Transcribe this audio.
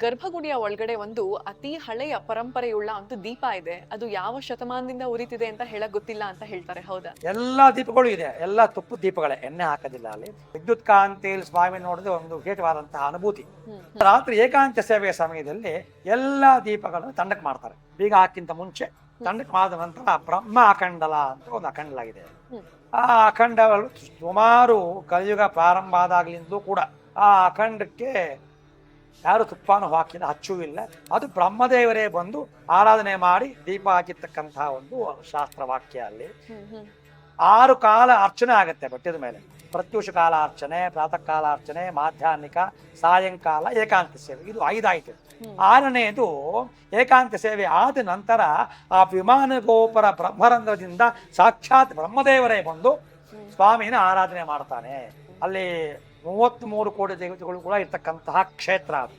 ಗರ್ಭಗುಡಿಯ ಒಳಗಡೆ ಒಂದು ಅತಿ ಹಳೆಯ ಪರಂಪರೆಯುಳ್ಳ ಒಂದು ದೀಪ ಇದೆ. ಅದು ಯಾವ ಶತಮಾನದಿಂದ ಉರಿತಿದೆ ಅಂತ ಹೇಳಕ್ ಗೊತ್ತಿಲ್ಲ ಅಂತ ಹೇಳ್ತಾರೆ. ಹೌದಾ? ಎಲ್ಲಾ ದೀಪಗಳು ಇದೆ, ಎಲ್ಲ ತುಪ್ಪದ ದೀಪಗಳೇ, ಎಣ್ಣೆ ಹಾಕೋದಿಲ್ಲ ಅಲ್ಲಿ. ವಿದ್ಯುತ್ ಕಾಂತಿಯಲ್ಲಿ ಸ್ವಾಮಿ ನೋಡಿದ್ರೆ ಒಂದು ವಿಶೇಷವಾದಂತಹ ಅನುಭೂತಿ. ರಾತ್ರಿ ಏಕಾಂತ ಸೇವೆಯ ಸಮಯದಲ್ಲಿ ಎಲ್ಲಾ ದೀಪಗಳನ್ನು ತಂಡಕ್ಕೆ ಮಾಡ್ತಾರೆ. ಬೀಗ ಹಾಕಿಂತ ಮುಂಚೆ ತಂಡಕ್ಕೆ ಮಾಡಿದ ನಂತರ ಬ್ರಹ್ಮ ಅಖಂಡಲ ಅಂತ ಒಂದು ಅಖಂಡಲ ಇದೆ. ಆ ಅಖಂಡಗಳು ಸುಮಾರು ಕಲಿಯುಗ ಪ್ರಾರಂಭ ಆದಾಗ್ಲಿಂದಲೂ ಕೂಡ ಆ ಅಖಂಡಕ್ಕೆ ಯಾರು ತುಪ್ಪನೂ ಹಾಕಿದ ಹಚ್ಚುವಿಲ್ಲ. ಅದು ಬ್ರಹ್ಮದೇವರೇ ಬಂದು ಆರಾಧನೆ ಮಾಡಿ ದೀಪ ಹಾಕಿರ್ತಕ್ಕಂತಹ ಒಂದು ಶಾಸ್ತ್ರವಾಕ್ಯ. ಅಲ್ಲಿ 6 ಕಾಲ ಅರ್ಚನೆ ಆಗತ್ತೆ ಬೆಟ್ಟದ ಮೇಲೆ. ಪ್ರತ್ಯೂಷ ಕಾಲ ಅರ್ಚನೆ, ಪ್ರಾತಃ ಕಾಲ ಅರ್ಚನೆ, ಮಾಧ್ಯಾಹ್ನಿಕ, ಸಾಯಂಕಾಲ, ಏಕಾಂತ ಸೇವೆ. ಇದು 5 ಆಯ್ತು. 6ನೇದು ಏಕಾಂತ ಸೇವೆ ಆದ ನಂತರ ಆ ವಿಮಾನ ಗೋಪುರ ಬ್ರಹ್ಮರಂಧ್ರದಿಂದ ಸಾಕ್ಷಾತ್ ಬ್ರಹ್ಮದೇವರೇ ಬಂದು ಸ್ವಾಮಿನ ಆರಾಧನೆ ಮಾಡ್ತಾನೆ. ಅಲ್ಲಿ 33 ಕೋಟಿ ದೇವತೆಗಳು ಕೂಡ ಇರ್ತಕ್ಕಂತಹ ಕ್ಷೇತ್ರ ಅದು.